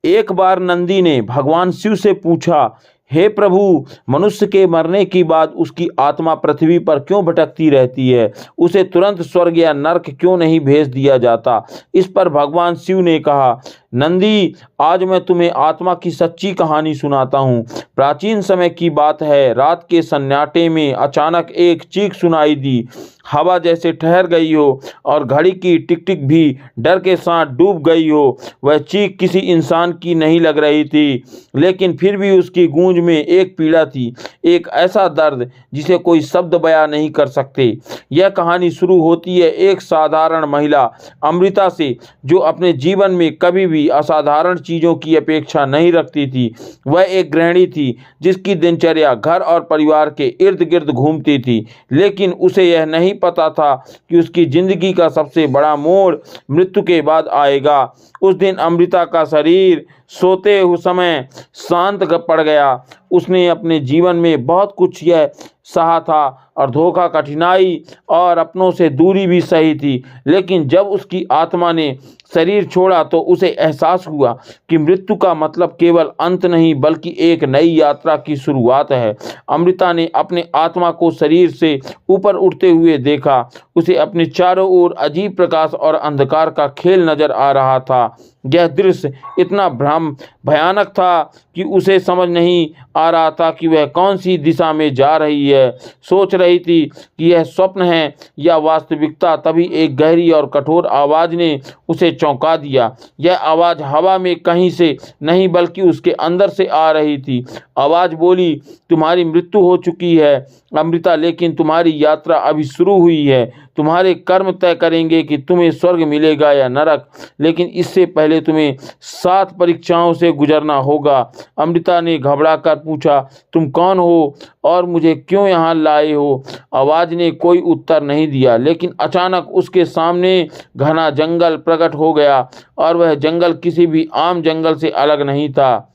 एक बार नंदी ने भगवान शिव से पूछा, हे प्रभु, मनुष्य के मरने के बाद उसकी आत्मा पृथ्वी पर क्यों भटकती रहती है? उसे तुरंत स्वर्ग या नरक क्यों नहीं भेज दिया जाता? इस पर भगवान शिव ने कहा, नंदी, आज मैं तुम्हें आत्मा की सच्ची कहानी सुनाता हूँ। प्राचीन समय की बात है। रात के सन्नाटे में अचानक एक चीख सुनाई दी। हवा जैसे ठहर गई हो और घड़ी की टिक टिक भी डर के साथ डूब गई हो। वह चीख किसी इंसान की नहीं लग रही थी, लेकिन फिर भी उसकी गूंज में एक पीड़ा थी, एक ऐसा दर्द जिसे कोई शब्द बयां नहीं कर सकते। यह कहानी शुरू होती है एक साधारण महिला अमृता से, जो अपने जीवन में कभी भी असाधारण चीज़ों की अपेक्षा नहीं रखती थी। वह एक गृहिणी थी जिसकी दिनचर्या घर और परिवार के इर्द गिर्द घूमती थी, लेकिन उसे यह नहीं पता था कि उसकी जिंदगी का सबसे बड़ा मोड़ मृत्यु के बाद आएगा। उस दिन अमृता का शरीर सोते हुए समय शांत पड़ गया। उसने अपने जीवन में बहुत कुछ यह सहा था और धोखा, कठिनाई और अपनों से दूरी भी सही थी, लेकिन जब उसकी आत्मा ने शरीर छोड़ा तो उसे एहसास हुआ कि मृत्यु का मतलब केवल अंत नहीं बल्कि एक नई यात्रा की शुरुआत है। अमृता ने अपने आत्मा को शरीर से ऊपर उठते हुए देखा। उसे अपने चारों ओर अजीब प्रकाश और अंधकार का खेल नजर आ रहा था। यह दृश्य इतना भयानक था कि उसे समझ नहीं आ रहा था कि वह कौन सी दिशा में जा रही है। सोच रही थी कि यह स्वप्न है या वास्तविकता। तभी एक गहरी और कठोर आवाज़ ने उसे चौंका दिया। यह आवाज़ हवा में कहीं से नहीं बल्कि उसके अंदर से आ रही थी। आवाज़ बोली, तुम्हारी मृत्यु हो चुकी है अमृता, लेकिन तुम्हारी यात्रा अभी शुरू हुई है। तुम्हारे कर्म तय करेंगे कि तुम्हें स्वर्ग मिलेगा या नरक, लेकिन इससे पहले तुम्हें 7 परीक्षाओं से गुजरना होगा। अमृता ने घबराकर पूछा, तुम कौन हो और मुझे क्यों यहाँ लाए हो? आवाज़ ने कोई उत्तर नहीं दिया, लेकिन अचानक उसके सामने घना जंगल प्रकट हो गया और वह जंगल किसी भी आम जंगल से अलग नहीं था।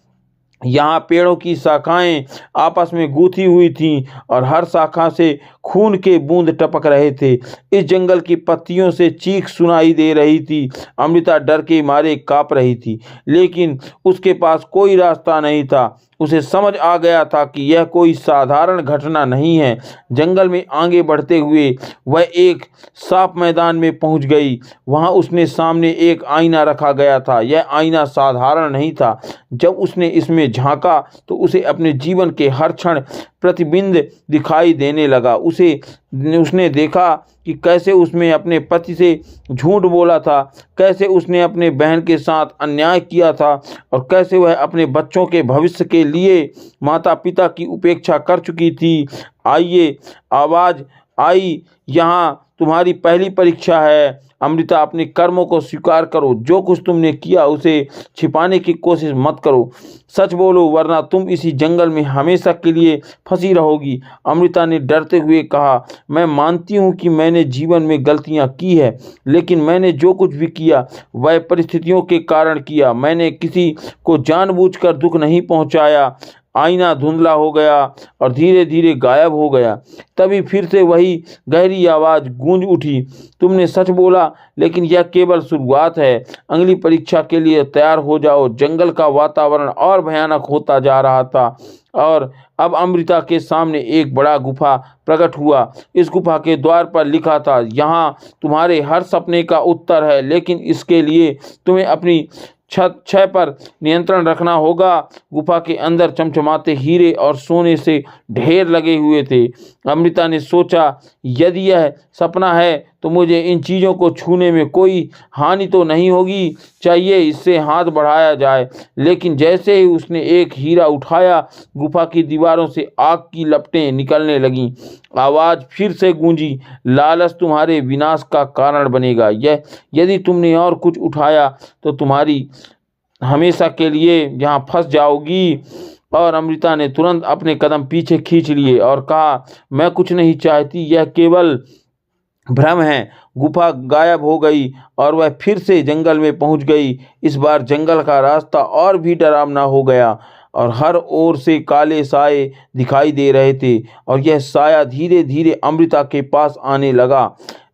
यहाँ पेड़ों की शाखाएं आपस में गूंथी हुई थीं और हर शाखा से खून के बूंद टपक रहे थे। इस जंगल की पत्तियों से चीख सुनाई दे रही थी। अमृता डर के मारे काँप रही थी, लेकिन उसके पास कोई रास्ता नहीं था। उसे समझ आ गया था कि यह कोई साधारण घटना नहीं है। जंगल में आगे बढ़ते हुए वह एक साफ मैदान में पहुंच गई। वहां उसने सामने एक आईना रखा गया था। यह आईना साधारण नहीं था। जब उसने इसमें झांका तो उसे अपने जीवन के हर क्षण प्रतिबिंब दिखाई देने लगा। उसने देखा कि कैसे उसने अपने पति से झूठ बोला था, कैसे उसने अपने बहन के साथ अन्याय किया था और कैसे वह अपने बच्चों के भविष्य के लिए माता पिता की उपेक्षा कर चुकी थी। आइए, आवाज़ आई, यहाँ तुम्हारी पहली परीक्षा है। अमृता, अपने कर्मों को स्वीकार करो। जो कुछ तुमने किया उसे छिपाने की कोशिश मत करो। सच बोलो, वरना तुम इसी जंगल में हमेशा के लिए फंसी रहोगी। अमृता ने डरते हुए कहा, मैं मानती हूँ कि मैंने जीवन में गलतियाँ की है, लेकिन मैंने जो कुछ भी किया वह परिस्थितियों के कारण किया। मैंने किसी को जानबूझकर दुख नहीं पहुँचाया। आईना धुंधला हो गया और धीरे धीरे गायब हो गया। तभी फिर से वही गहरी आवाज़ गूंज उठी, तुमने सच बोला, लेकिन यह केवल शुरुआत है। अगली परीक्षा के लिए तैयार हो जाओ। जंगल का वातावरण और भयानक होता जा रहा था और अब अमृता के सामने एक बड़ा गुफा प्रकट हुआ। इस गुफा के द्वार पर लिखा था, यहाँ तुम्हारे हर सपने का उत्तर है, लेकिन इसके लिए तुम्हें अपनी छह पर नियंत्रण रखना होगा। गुफा के अंदर चमचमाते हीरे और सोने से ढेर लगे हुए थे। अमृता ने सोचा, यदि यह सपना है तो मुझे इन चीज़ों को छूने में कोई हानि तो नहीं होगी चाहिए, इससे हाथ बढ़ाया जाए। लेकिन जैसे ही उसने एक हीरा उठाया, गुफा की दीवारों से आग की लपटें निकलने लगीं। आवाज़ फिर से गूंजी, लालच तुम्हारे विनाश का कारण बनेगा। यदि तुमने और कुछ उठाया तो तुम्हारी हमेशा के लिए यहाँ फंस जाओगी। और अमृता ने तुरंत अपने कदम पीछे खींच लिए और कहा, मैं कुछ नहीं चाहती, यह केवल भ्रम है। गुफा गायब हो गई और वह फिर से जंगल में पहुंच गई। इस बार जंगल का रास्ता और भी डरावना हो गया और हर ओर से काले साए दिखाई दे रहे थे और यह साया धीरे धीरे अमृता के पास आने लगा।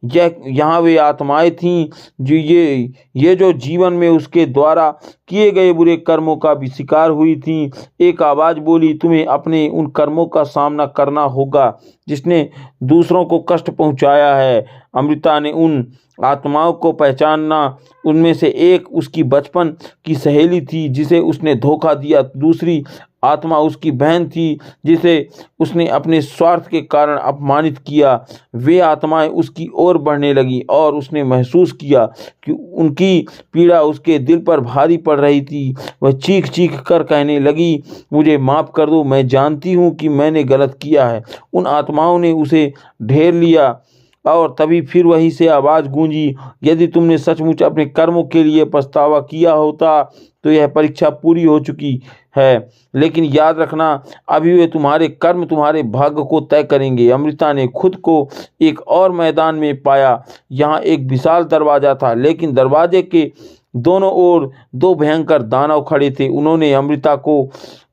यहाँ वे आत्माएं थीं जो ये जो जीवन में उसके द्वारा किए गए बुरे कर्मों का भी शिकार हुई थीं। एक आवाज़ बोली, तुम्हें अपने उन कर्मों का सामना करना होगा जिसने दूसरों को कष्ट पहुंचाया है। अमृता ने उन आत्माओं को पहचाना। उनमें से एक उसकी बचपन की सहेली थी जिसे उसने धोखा दिया। दूसरी आत्मा उसकी बहन थी जिसे उसने अपने स्वार्थ के कारण अपमानित किया। वे आत्माएं उसकी ओर बढ़ने लगी और उसने महसूस किया कि उनकी पीड़ा उसके दिल पर भारी पड़ रही थी। वह चीख चीख कर कहने लगी, मुझे माफ़ कर दो, मैं जानती हूँ कि मैंने गलत किया है। उन आत्माओं ने उसे घेर लिया और तभी फिर वहीं से आवाज़ गूंजी, यदि तुमने सचमुच अपने कर्मों के लिए पछतावा किया होता तो यह परीक्षा पूरी हो चुकी है, लेकिन याद रखना अभी वे तुम्हारे कर्म तुम्हारे भाग्य को तय करेंगे। अमृता ने खुद को एक और मैदान में पाया। यहाँ एक विशाल दरवाज़ा था, लेकिन दरवाजे के दोनों ओर दो भयंकर दानव खड़े थे। उन्होंने अमृता को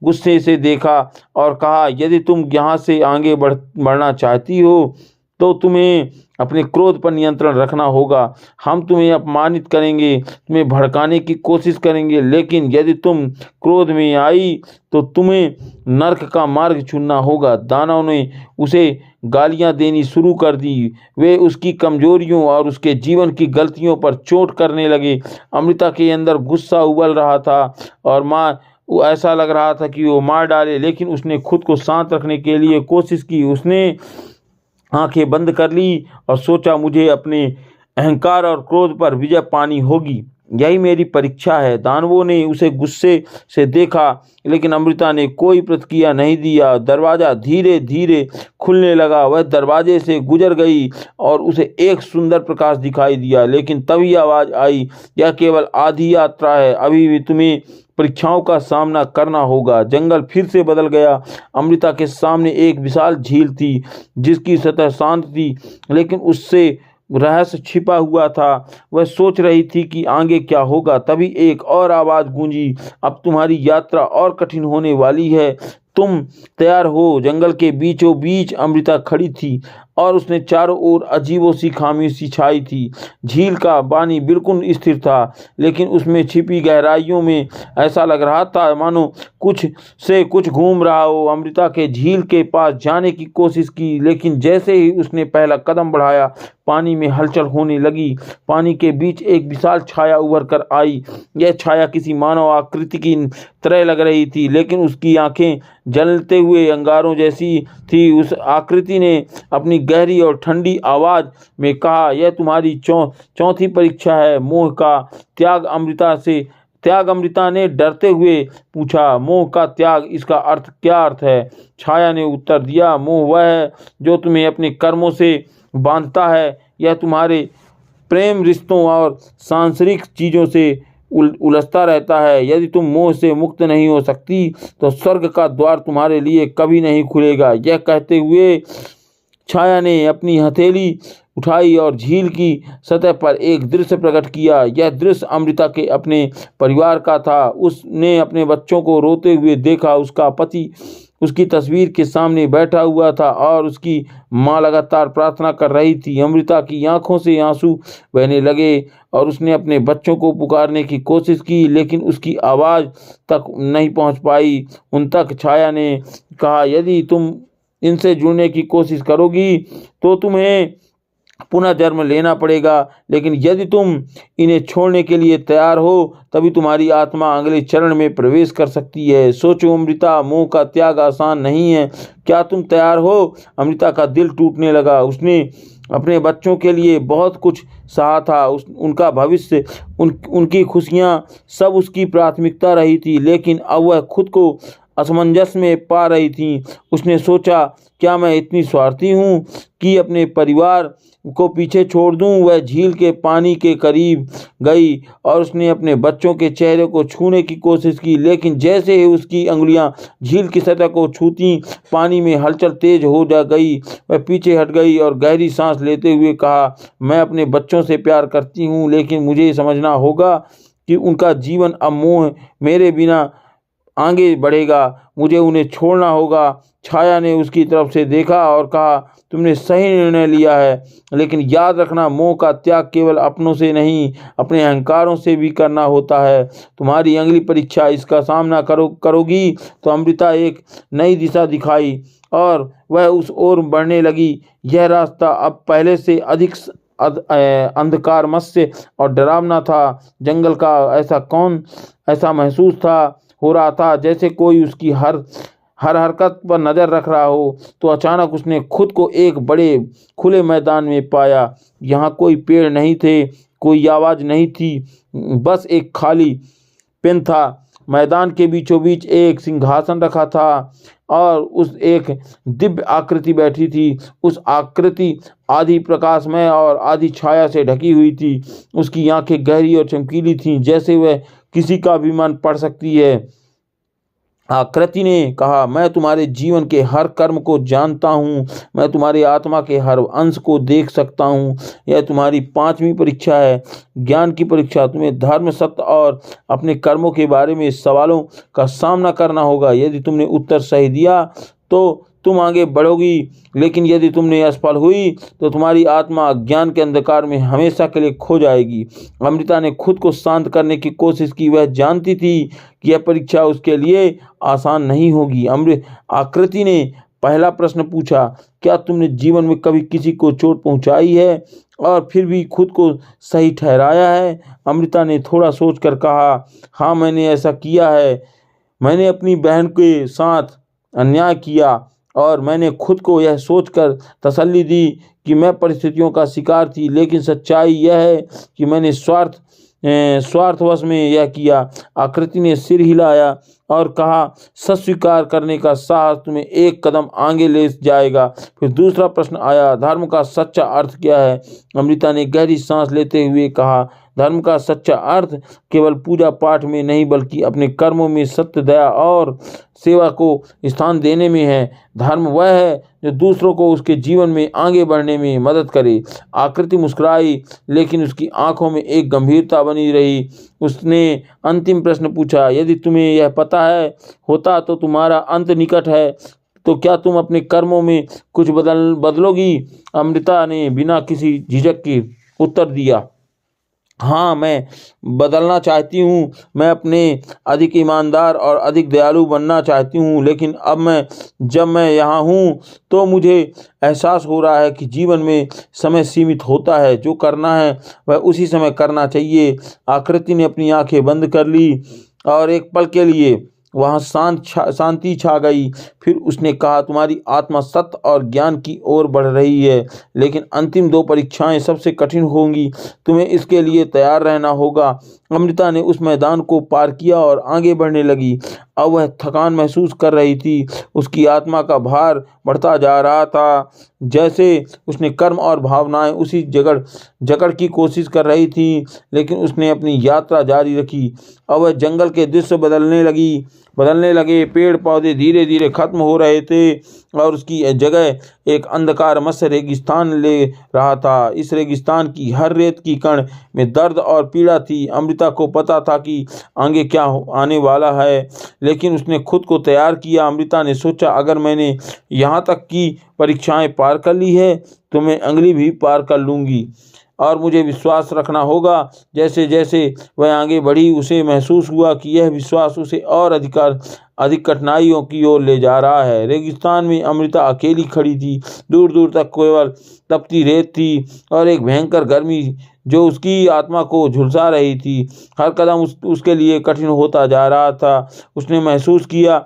गुस्से से देखा और कहा, यदि तुम यहाँ से आगे बढ़ना चाहती हो तो तुम्हें अपने क्रोध पर नियंत्रण रखना होगा। हम तुम्हें अपमानित करेंगे, तुम्हें भड़काने की कोशिश करेंगे, लेकिन यदि तुम क्रोध में आई तो तुम्हें नरक का मार्ग चुनना होगा। दानव ने उसे गालियां देनी शुरू कर दी। वे उसकी कमजोरियों और उसके जीवन की गलतियों पर चोट करने लगे। अमृता के अंदर गुस्सा उबल रहा था और वो ऐसा लग रहा था कि वो मार डाले, लेकिन उसने खुद को शांत रखने के लिए कोशिश की। उसने आंखें बंद कर ली और सोचा, मुझे अपने अहंकार और क्रोध पर विजय पानी होगी, यही मेरी परीक्षा है। दानवों ने उसे गुस्से से देखा, लेकिन अमृता ने कोई प्रतिक्रिया नहीं दिया। दरवाज़ा धीरे धीरे खुलने लगा। वह दरवाजे से गुजर गई और उसे एक सुंदर प्रकाश दिखाई दिया, लेकिन तभी आवाज़ आई, यह केवल आधी यात्रा है, अभी भी तुम्हें परीक्षाओं का सामना करना होगा। जंगल फिर से बदल गया। अमृता के सामने एक विशाल झील थी जिसकी सतह शांत थी, लेकिन उससे रहस्य छिपा हुआ था। वह सोच रही थी कि आगे क्या होगा। तभी एक और आवाज़ गूंजी, अब तुम्हारी यात्रा और कठिन होने वाली है, तुम तैयार हो। जंगल के बीचों बीच अमृता खड़ी थी और उसने चारों ओर अजीबो सी खामोशी छाई थी। झील का पानी बिल्कुल स्थिर था, लेकिन उसमें छिपी गहराइयों में ऐसा लग रहा था मानो कुछ घूम रहा हो। अमृता के झील के पास जाने की कोशिश की, लेकिन जैसे ही उसने पहला कदम बढ़ाया, पानी में हलचल होने लगी। पानी के बीच एक विशाल छाया उभर कर आई। यह छाया किसी मानव आकृति की तरह लग रही थी, लेकिन उसकी आंखें जलते हुए अंगारों जैसी थी। उस आकृति ने अपनी गहरी और ठंडी आवाज़ में कहा, यह तुम्हारी चौथी परीक्षा है, मोह का त्याग। अमृता ने डरते हुए पूछा, मोह का त्याग, इसका क्या अर्थ है? छाया ने उत्तर दिया, मोह वह है जो तुम्हें अपने कर्मों से बांधता है। यह तुम्हारे प्रेम रिश्तों और सांसारिक चीज़ों से उलझता रहता है। यदि तुम मोह से मुक्त नहीं हो सकती तो स्वर्ग का द्वार तुम्हारे लिए कभी नहीं खुलेगा। यह कहते हुए छाया ने अपनी हथेली उठाई और झील की सतह पर एक दृश्य प्रकट किया। यह दृश्य अमृता के अपने परिवार का था। उसने अपने बच्चों को रोते हुए देखा। उसका पति उसकी तस्वीर के सामने बैठा हुआ था और उसकी माँ लगातार प्रार्थना कर रही थी। अमृता की आंखों से आंसू बहने लगे और उसने अपने बच्चों को पुकारने की कोशिश की, लेकिन उसकी आवाज़ तक नहीं पहुंच पाई। उन तक छाया ने कहा, यदि तुम इनसे जुड़ने की कोशिश करोगी तो तुम्हें पुनः जन्म लेना पड़ेगा, लेकिन यदि तुम इन्हें छोड़ने के लिए तैयार हो तभी तुम्हारी आत्मा अगले चरण में प्रवेश कर सकती है। सोचो अमृता, मोह का त्याग आसान नहीं है। क्या तुम तैयार हो? अमृता का दिल टूटने लगा। उसने अपने बच्चों के लिए बहुत कुछ सहा था। उनका भविष्य, उनकी खुशियाँ सब उसकी प्राथमिकता रही थी, लेकिन अब वह खुद को असमंजस में पा रही थी। उसने सोचा, क्या मैं इतनी स्वार्थी हूँ कि अपने परिवार को पीछे छोड़ दूँ? वह झील के पानी के करीब गई और उसने अपने बच्चों के चेहरे को छूने की कोशिश की, लेकिन जैसे ही उसकी अंगुलियां झील की सतह को छूती, पानी में हलचल तेज हो जा गई। वह पीछे हट गई और गहरी सांस लेते हुए कहा, मैं अपने बच्चों से प्यार करती हूँ, लेकिन मुझे समझना होगा कि उनका जीवन अब मोह मेरे बिना आगे बढ़ेगा, मुझे उन्हें छोड़ना होगा। छाया ने उसकी तरफ से देखा और कहा, तुमने सही निर्णय लिया है, लेकिन याद रखना, मोह का त्याग केवल अपनों से नहीं, अपने अहंकारों से भी करना होता है। तुम्हारी अगली परीक्षा इसका सामना करोगी। तो अमृता एक नई दिशा दिखाई और वह उस ओर बढ़ने लगी। यह रास्ता अब पहले से अधिक अंधकारमय और डरावना था। जंगल का ऐसा महसूस हो रहा था जैसे कोई उसकी हर हर हरकत पर नजर रख रहा हो। तो अचानक उसने खुद को एक बड़े खुले मैदान में पाया। यहाँ कोई पेड़ नहीं थे, कोई आवाज नहीं थी, बस एक खाली पेन था। मैदान के बीचों बीच एक सिंहासन रखा था और उस एक दिव्य आकृति बैठी थी। उस आकृति आधी प्रकाशमय और आधी छाया से ढकी हुई थी। उसकी आंखें गहरी और चमकीली थीं, जैसे वह किसी का भी मन पढ़ सकती है। आकृति ने कहा, मैं तुम्हारे जीवन के हर कर्म को जानता हूँ, मैं तुम्हारी आत्मा के हर अंश को देख सकता हूँ। यह तुम्हारी 5वीं परीक्षा है, ज्ञान की परीक्षा। तुम्हें धर्म, सत्य और अपने कर्मों के बारे में सवालों का सामना करना होगा। यदि तुमने उत्तर सही दिया तो तुम आगे बढ़ोगी, लेकिन यदि तुमने असफल हुई तो तुम्हारी आत्मा अज्ञान के अंधकार में हमेशा के लिए खो जाएगी। अमृता ने खुद को शांत करने की कोशिश की। वह जानती थी कि यह परीक्षा उसके लिए आसान नहीं होगी। आकृति ने पहला प्रश्न पूछा, क्या तुमने जीवन में कभी किसी को चोट पहुंचाई है और फिर भी खुद को सही ठहराया है? अमृता ने थोड़ा सोचकर कहा, हाँ, मैंने ऐसा किया है। मैंने अपनी बहन के साथ अन्याय किया और मैंने खुद को यह सोचकर तसल्ली दी कि मैं परिस्थितियों का शिकार थी, लेकिन सच्चाई यह है कि मैंने स्वार्थवश में यह किया। आकृति ने सिर हिलाया और कहा, सच स्वीकार करने का साहस तुम्हें एक कदम आगे ले जाएगा। फिर दूसरा प्रश्न आया, धर्म का सच्चा अर्थ क्या है? अमृता ने गहरी सांस लेते हुए कहा, धर्म का सच्चा अर्थ केवल पूजा पाठ में नहीं, बल्कि अपने कर्मों में सत्य, दया और सेवा को स्थान देने में है। धर्म वह है जो दूसरों को उसके जीवन में आगे बढ़ने में मदद करे। आकृति मुस्कुराई, लेकिन उसकी आंखों में एक गंभीरता बनी रही। उसने अंतिम प्रश्न पूछा, यदि तुम्हें यह पता होता तो तुम्हारा अंत निकट है, तो क्या तुम अपने कर्मों में कुछ बदलोगी? अमृता ने बिना किसी झिझक के उत्तर दिया, हाँ, मैं बदलना चाहती हूँ। मैं अपने अधिक ईमानदार और अधिक दयालु बनना चाहती हूँ। लेकिन अब जब मैं यहाँ हूँ तो मुझे एहसास हो रहा है कि जीवन में समय सीमित होता है। जो करना है वह उसी समय करना चाहिए। आकृति ने अपनी आंखें बंद कर ली और एक पल के लिए वहाँ शांति छा गई। फिर उसने कहा, तुम्हारी आत्मा सत्य और ज्ञान की ओर बढ़ रही है, लेकिन अंतिम 2 परीक्षाएं सबसे कठिन होंगी। तुम्हें इसके लिए तैयार रहना होगा। अमृता ने उस मैदान को पार किया और आगे बढ़ने लगी। अब वह थकान महसूस कर रही थी। उसकी आत्मा का भार बढ़ता जा रहा था, जैसे उसने कर्म और भावनाएं उसी जकड़ की कोशिश कर रही थी, लेकिन उसने अपनी यात्रा जारी रखी। अब वह जंगल के दृश्य बदलने लगे। पेड़ पौधे धीरे धीरे खत्म हो रहे थे और उसकी जगह एक अंधकारमय रेगिस्तान ले रहा था। इस रेगिस्तान की हर रेत की कण में दर्द और पीड़ा थी। अमृता को पता था कि आगे क्या आने वाला है, लेकिन उसने खुद को तैयार किया। अमृता ने सोचा, अगर मैंने यहाँ तक की परीक्षाएं पार कर ली है तो मैं अगली भी पार कर लूँगी। और मुझे विश्वास रखना होगा। जैसे जैसे वह आगे बढ़ी, उसे महसूस हुआ कि यह विश्वास उसे और अधिक कठिनाइयों की ओर ले जा रहा है। रेगिस्तान में अमृता अकेली खड़ी थी। दूर दूर तक केवल तपती रेत थी और एक भयंकर गर्मी जो उसकी आत्मा को झुलसा रही थी। हर कदम उसके लिए कठिन होता जा रहा था। उसने महसूस किया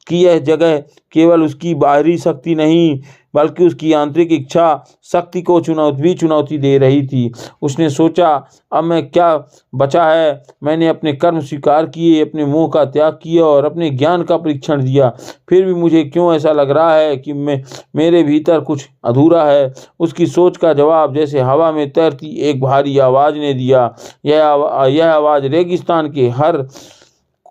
कि यह जगह केवल उसकी बाहरी शक्ति नहीं, बल्कि उसकी आंतरिक इच्छा शक्ति को चुनौती दे रही थी। उसने सोचा, अब मैं क्या बचा है? मैंने अपने कर्म स्वीकार किए, अपने मोह का त्याग किया और अपने ज्ञान का परीक्षण दिया। फिर भी मुझे क्यों ऐसा लग रहा है कि मेरे भीतर कुछ अधूरा है? उसकी सोच का जवाब जैसे हवा में तैरती एक भारी आवाज़ ने दिया। यह आवाज़ रेगिस्तान के हर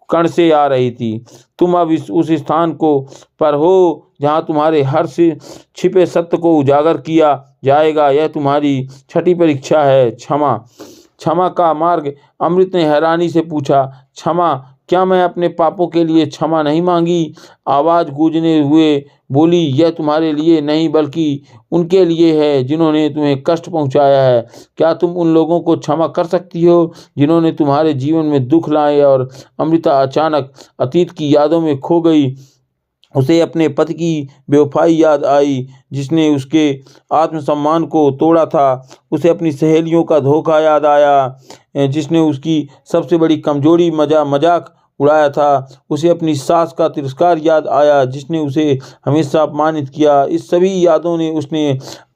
कण से आ रही थी। तुम अब उस स्थान पर हो जहाँ तुम्हारे हर से छिपे सत्य को उजागर किया जाएगा। यह तुम्हारी 6ठी परीक्षा है, क्षमा का मार्ग। अमृत ने हैरानी से पूछा, क्षमा? क्या मैं अपने पापों के लिए क्षमा नहीं मांगी? आवाज़ गूंजने हुए बोली, यह तुम्हारे लिए नहीं बल्कि उनके लिए है जिन्होंने तुम्हें कष्ट पहुंचाया है। क्या तुम उन लोगों को क्षमा कर सकती हो जिन्होंने तुम्हारे जीवन में दुख लाए? और अमृता अचानक अतीत की यादों में खो गई। उसे अपने पति की बेवफाई याद आई जिसने उसके आत्मसम्मान को तोड़ा था। उसे अपनी सहेलियों का धोखा याद आया जिसने उसकी सबसे बड़ी कमजोरी मजाक उड़ाया था। उसे अपनी सास का तिरस्कार याद आया जिसने उसे हमेशा अपमानित किया। इस सभी यादों ने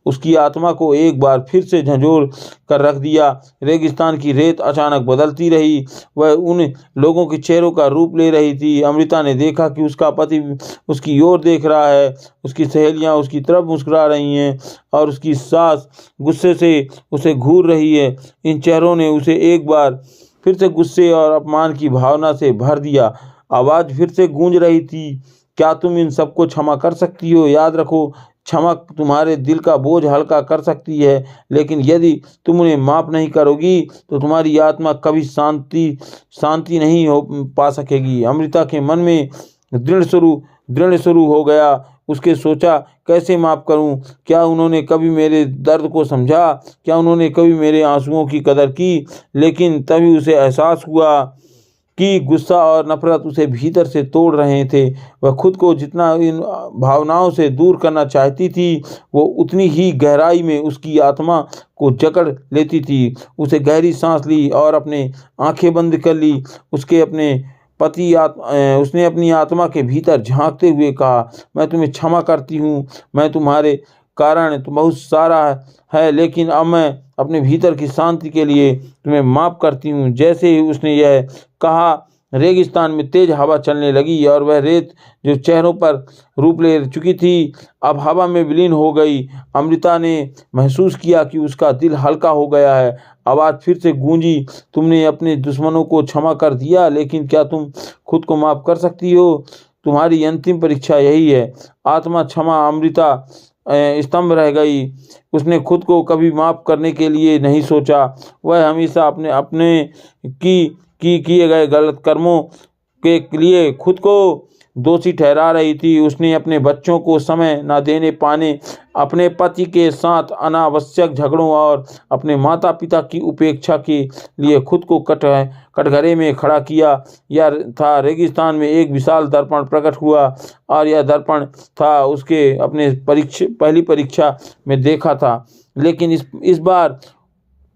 उसकी आत्मा को एक बार फिर से झंझोर कर रख दिया। रेगिस्तान की रेत अचानक बदलती रही, वह उन लोगों के चेहरों का रूप ले रही थी। अमृता ने देखा कि उसका पति उसकी ओर देख रहा है, उसकी सहेलियां उसकी तरफ मुस्कुरा रही हैं और उसकी सास गुस्से से उसे घूर रही है। इन चेहरों ने उसे एक बार फिर से गुस्से और अपमान की भावना से भर दिया। आवाज़ फिर से गूंज रही थी, क्या तुम इन सबको क्षमा कर सकती हो? याद रखो, क्षमा तुम्हारे दिल का बोझ हल्का कर सकती है, लेकिन यदि तुम उन्हें माफ़ नहीं करोगी तो तुम्हारी आत्मा कभी शांति नहीं हो पा सकेगी। अमृता के मन में दृढ़ शुरू हो गया। उसके सोचा, कैसे माफ़ करूं? क्या उन्होंने कभी मेरे दर्द को समझा? क्या उन्होंने कभी मेरे आंसुओं की कदर की? लेकिन तभी उसे एहसास हुआ कि गुस्सा और नफरत उसे भीतर से तोड़ रहे थे। वह खुद को जितना इन भावनाओं से दूर करना चाहती थी, वो उतनी ही गहराई में उसकी आत्मा को जकड़ लेती थी। उसे गहरी सांस ली और अपने आंखें बंद कर ली। उसने अपनी आत्मा के भीतर झांकते हुए कहा, मैं तुम्हें क्षमा करती हूँ। मैं तुम्हारे कारण तो बहुत सारा है, लेकिन अब मैं अपने भीतर की शांति के लिए तुम्हें माफ़ करती हूँ। जैसे ही उसने यह कहा, रेगिस्तान में तेज हवा चलने लगी और वह रेत जो चेहरों पर रूप ले चुकी थी अब हवा में विलीन हो गई। अमृता ने महसूस किया कि उसका दिल हल्का हो गया है। आवाज़ फिर से गूंजी, तुमने अपने दुश्मनों को क्षमा कर दिया, लेकिन क्या तुम खुद को माफ़ कर सकती हो? तुम्हारी अंतिम परीक्षा यही है। आत्मा क्षमा। अमृता स्तंभ रह गई। उसने खुद को कभी माफ़ करने के लिए नहीं सोचा। वह हमेशा अपने किए गए गलत कर्मों के लिए खुद को दोषी ठहरा रही थी। उसने अपने बच्चों को समय न देने पाने, अपने पति के साथ अनावश्यक झगड़ों और अपने माता पिता की उपेक्षा के लिए खुद को कटघरे में खड़ा किया। यह था रेगिस्तान में एक विशाल दर्पण प्रकट हुआ और यह दर्पण था उसके अपने पहली परीक्षा में देखा था। लेकिन इस बार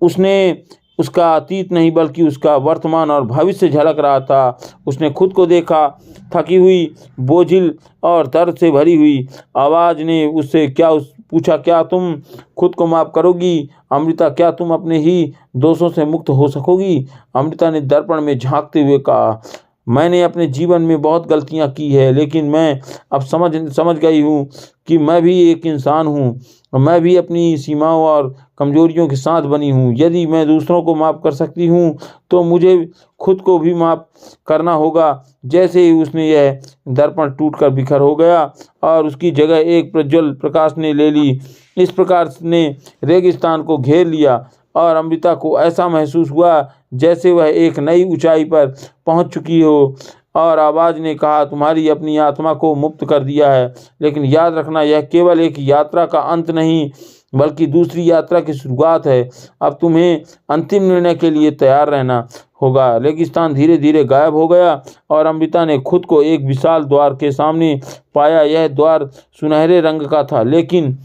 उसने उसका अतीत नहीं बल्कि उसका वर्तमान और भविष्य झलक रहा था। उसने खुद को देखा, थकी हुई, बोझिल और दर्द से भरी हुई। आवाज़ ने उससे पूछा, क्या तुम खुद को माफ़ करोगी? अमृता, क्या तुम अपने ही दोषों से मुक्त हो सकोगी? अमृता ने दर्पण में झांकते हुए कहा, मैंने अपने जीवन में बहुत गलतियां की है, लेकिन मैं अब समझ गई हूँ कि मैं भी एक इंसान हूँ। मैं भी अपनी सीमाओं और कमजोरियों के साथ बनी हूँ। यदि मैं दूसरों को माफ़ कर सकती हूँ तो मुझे खुद को भी माफ़ करना होगा। जैसे ही उसने यह दर्पण टूटकर बिखर हो गया और उसकी जगह एक प्रज्वल प्रकाश ने ले ली। इस प्रकाश ने रेगिस्तान को घेर लिया और अमृता को ऐसा महसूस हुआ जैसे वह एक नई ऊंचाई पर पहुंच चुकी हो। और आवाज़ ने कहा, तुम्हारी अपनी आत्मा को मुक्त कर दिया है, लेकिन याद रखना, यह केवल एक यात्रा का अंत नहीं बल्कि दूसरी यात्रा की शुरुआत है। अब तुम्हें अंतिम निर्णय के लिए तैयार रहना होगा। रेगिस्तान धीरे धीरे गायब हो गया और अमृता ने खुद को एक विशाल द्वार के सामने पाया। यह द्वार सुनहरे रंग का था, लेकिन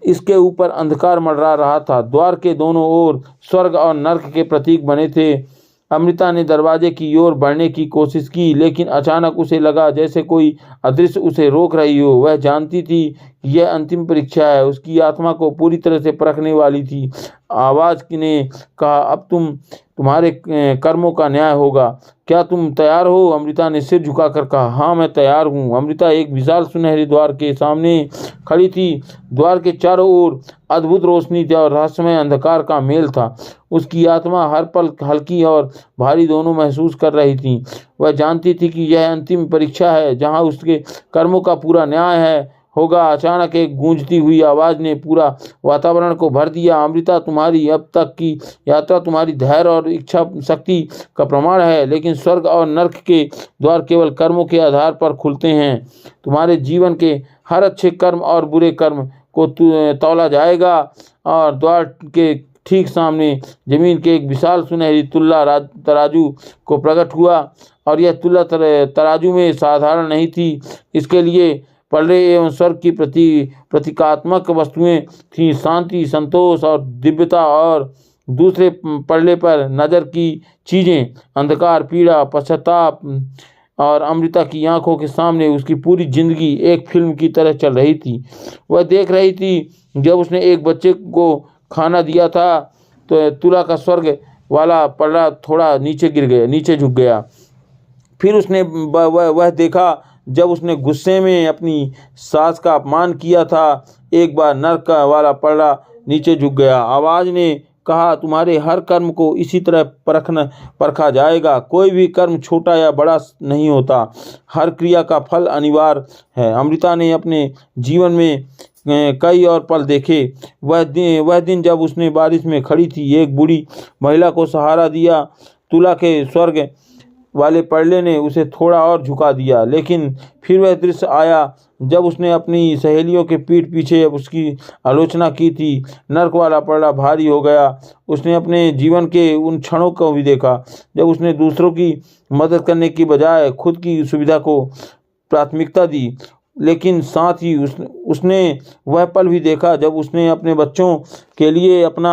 इसके ऊपर अंधकार मंडरा रहा था। द्वार के दोनों ओर स्वर्ग और नर्क के प्रतीक बने थे। अमृता ने दरवाजे की ओर बढ़ने की कोशिश की, लेकिन अचानक उसे लगा जैसे कोई अदृश्य उसे रोक रही हो। वह जानती थी कि यह अंतिम परीक्षा है, उसकी आत्मा को पूरी तरह से परखने वाली थी। आवाज़ ने कहा, अब तुम्हारे कर्मों का न्याय होगा। क्या तुम तैयार हो? अमृता ने सिर झुकाकर कहा, हाँ, मैं तैयार हूँ। अमृता एक विशाल सुनहरे द्वार के सामने खड़ी थी। द्वार के चारों ओर अद्भुत रोशनी थी और रहस्यमय अंधकार का मेल था। उसकी आत्मा हर पल हल्की और भारी दोनों महसूस कर रही थी। वह जानती थी कि यह अंतिम परीक्षा है जहाँ उसके कर्मों का पूरा न्याय है होगा। अचानक एक गूंजती हुई आवाज ने पूरा वातावरण को भर दिया। अमृता, तुम्हारी अब तक की यात्रा तुम्हारी धैर्य और इच्छा शक्ति का प्रमाण है, लेकिन स्वर्ग और नरक के द्वार केवल कर्मों के आधार पर खुलते हैं। तुम्हारे जीवन के हर अच्छे कर्म और बुरे कर्म को तौला जाएगा, और द्वार के ठीक सामने जमीन के एक विशाल सुनहरी तुल्ला तराजू को प्रकट हुआ। और यह तुल्ला तराजू में साधारण नहीं थी, इसके लिए पलड़े एवं स्वर्ग की प्रतीकात्मक वस्तुएं थीं। शांति, संतोष और दिव्यता। और दूसरे पलड़े पर नज़र की चीज़ें अंधकार, पीड़ा, पश्चाताप। और अमृता की आंखों के सामने उसकी पूरी जिंदगी एक फिल्म की तरह चल रही थी। वह देख रही थी, जब उसने एक बच्चे को खाना दिया था तो तुला का स्वर्ग वाला पलड़ा थोड़ा नीचे झुक गया। फिर उसने वह देखा जब उसने गुस्से में अपनी सास का अपमान किया था। एक बार नरक वाला पलड़ा नीचे झुक गया। आवाज ने कहा, तुम्हारे हर कर्म को इसी तरह परखा जाएगा। कोई भी कर्म छोटा या बड़ा नहीं होता, हर क्रिया का फल अनिवार्य है। अमृता ने अपने जीवन में कई और पल देखे। वह दिन जब उसने बारिश में खड़ी थी, एक बूढ़ी महिला को सहारा दिया। तुला के स्वर्ग वाले पलड़े ने उसे थोड़ा और झुका दिया। लेकिन फिर वह दृश्य आया जब उसने अपनी सहेलियों के पीठ पीछे उसकी आलोचना की थी। नरक वाला पलड़ा भारी हो गया। उसने अपने जीवन के उन क्षणों को भी देखा जब उसने दूसरों की मदद करने की बजाय खुद की सुविधा को प्राथमिकता दी। लेकिन साथ ही उसने वह पल भी देखा जब उसने अपने बच्चों के लिए अपना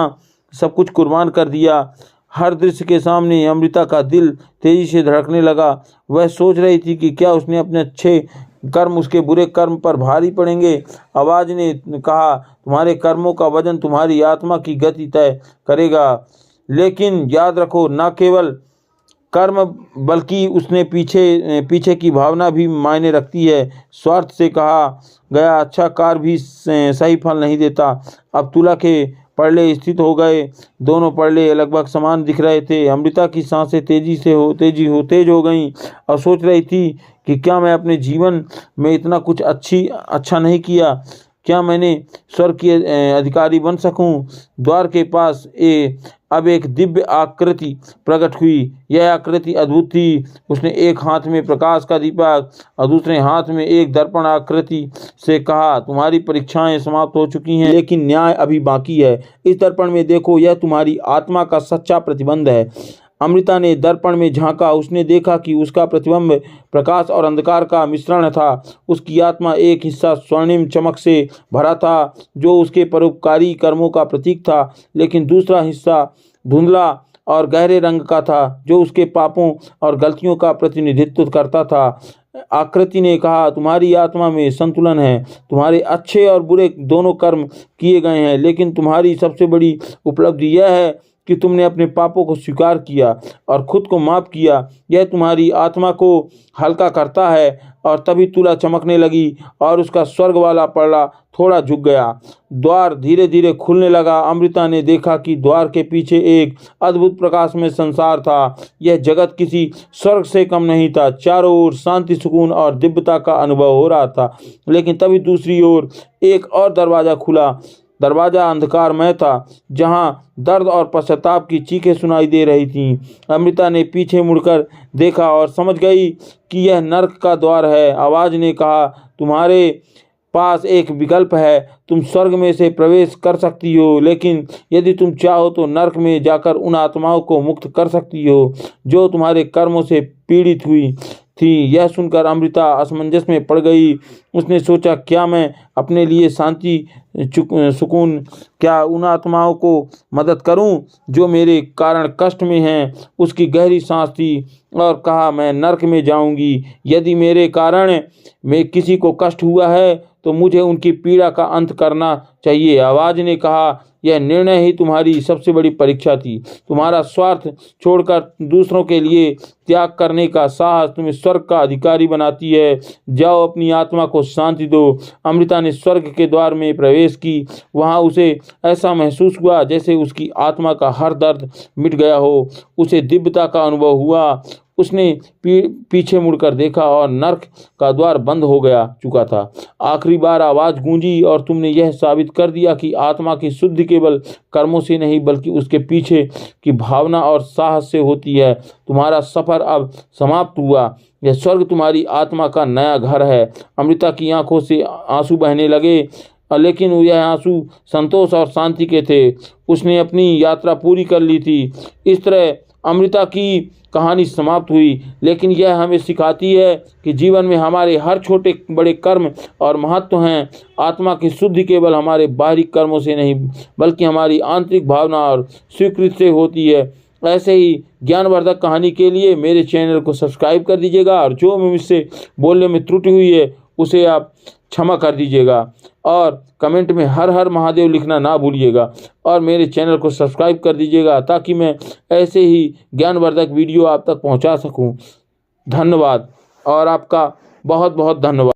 सब कुछ कुर्बान कर दिया। हर दृश्य के सामने अमृता का दिल तेजी से धड़कने लगा। वह सोच रही थी कि क्या उसने अपने अच्छे कर्म उसके बुरे कर्म पर भारी पड़ेंगे। आवाज ने कहा, तुम्हारे कर्मों का वजन तुम्हारी आत्मा की गति तय करेगा। लेकिन याद रखो, न केवल कर्म बल्कि उसने पीछे की भावना भी मायने रखती है। स्वार्थ से कहा गया अच्छा कार्य भी सही फल नहीं देता। अब तुला के पलड़े स्थित हो गए। दोनों पलड़े लगभग समान दिख रहे थे। अमृता की सांसें तेज हो गईं और सोच रही थी कि क्या मैं अपने जीवन में इतना कुछ अच्छा नहीं किया? क्या मैंने स्वर्ग की अधिकारी बन सकूं? द्वार के पास अब एक दिव्य आकृति प्रकट हुई। यह आकृति अद्भुत थी। उसने एक हाथ में प्रकाश का दीपक और दूसरे हाथ में एक दर्पण आकृति से कहा, तुम्हारी परीक्षाएं समाप्त हो चुकी हैं, लेकिन न्याय अभी बाकी है। इस दर्पण में देखो, यह तुम्हारी आत्मा का सच्चा प्रतिबिंब है। अमृता ने दर्पण में झांका। उसने देखा कि उसका प्रतिबिंब प्रकाश और अंधकार का मिश्रण था। उसकी आत्मा एक हिस्सा स्वर्णिम चमक से भरा था, जो उसके परोपकारी कर्मों का प्रतीक था, लेकिन दूसरा हिस्सा धुंधला और गहरे रंग का था, जो उसके पापों और गलतियों का प्रतिनिधित्व करता था। आकृति ने कहा, तुम्हारी आत्मा में संतुलन है। तुम्हारे अच्छे और बुरे दोनों कर्म किए गए हैं, लेकिन तुम्हारी सबसे बड़ी उपलब्धि यह है कि तुमने अपने पापों को स्वीकार किया और खुद को माफ किया। यह तुम्हारी आत्मा को हल्का करता है। और तभी तुला चमकने लगी और उसका स्वर्ग वाला पलड़ा थोड़ा झुक गया। द्वार धीरे धीरे खुलने लगा। अमृता ने देखा कि द्वार के पीछे एक अद्भुत प्रकाश में संसार था। यह जगत किसी स्वर्ग से कम नहीं था। चारों ओर शांति, सुकून और दिव्यता का अनुभव हो रहा था। लेकिन तभी दूसरी ओर एक और दरवाजा खुला। दरवाजा अंधकारमय था, जहां दर्द और पश्चाताप की चीखें सुनाई दे रही थीं। अमृता ने पीछे मुड़कर देखा और समझ गई कि यह नरक का द्वार है। आवाज ने कहा, तुम्हारे पास एक विकल्प है। तुम स्वर्ग में से प्रवेश कर सकती हो, लेकिन यदि तुम चाहो तो नरक में जाकर उन आत्माओं को मुक्त कर सकती हो जो तुम्हारे कर्मों से पीड़ित हुई थी। यह सुनकर अमृता असमंजस में पड़ गई। उसने सोचा, क्या मैं अपने लिए शांति, सुकून, क्या उन आत्माओं को मदद करूं जो मेरे कारण कष्ट में हैं? उसकी गहरी सांस थी और कहा, मैं नरक में जाऊंगी। यदि मेरे कारण में किसी को कष्ट हुआ है तो मुझे उनकी पीड़ा का अंत करना चाहिए। आवाज ने कहा, यह निर्णय ही तुम्हारी सबसे बड़ी परीक्षा थी। तुम्हारा स्वार्थ छोड़कर दूसरों के लिए त्याग करने का साहस तुम्हें स्वर्ग का अधिकारी बनाती है। जाओ, अपनी आत्मा को शांति दो। अमृता ने स्वर्ग के द्वार में प्रवेश की। वहां उसे ऐसा महसूस हुआ जैसे उसकी आत्मा का हर दर्द मिट गया हो। उसे दिव्यता का अनुभव हुआ। उसने पीछे मुड़कर देखा और नर्क का द्वार बंद हो गया चुका था। आखिरी बार आवाज़ गूंजी और तुमने यह साबित कर दिया कि आत्मा की शुद्धि केवल कर्मों से नहीं बल्कि उसके पीछे की भावना और साहस से होती है। तुम्हारा सफ़र अब समाप्त हुआ। यह स्वर्ग तुम्हारी आत्मा का नया घर है। अमृता की आंखों से आंसू बहने लगे, लेकिन यह आंसू संतोष और शांति के थे। उसने अपनी यात्रा पूरी कर ली थी। इस तरह अमृता की कहानी समाप्त हुई, लेकिन यह हमें सिखाती है कि जीवन में हमारे हर छोटे बड़े कर्म और महत्व हैं। आत्मा की शुद्धि केवल हमारे बाहरी कर्मों से नहीं बल्कि हमारी आंतरिक भावना और स्वीकृति से होती है। ऐसे ही ज्ञानवर्धक कहानी के लिए मेरे चैनल को सब्सक्राइब कर दीजिएगा और जो मुझसे बोलने में त्रुटि हुई है उसे आप क्षमा कर दीजिएगा और कमेंट में हर हर महादेव लिखना ना भूलिएगा और मेरे चैनल को सब्सक्राइब कर दीजिएगा ताकि मैं ऐसे ही ज्ञानवर्धक वीडियो आप तक पहुंचा सकूं। धन्यवाद और आपका बहुत बहुत धन्यवाद।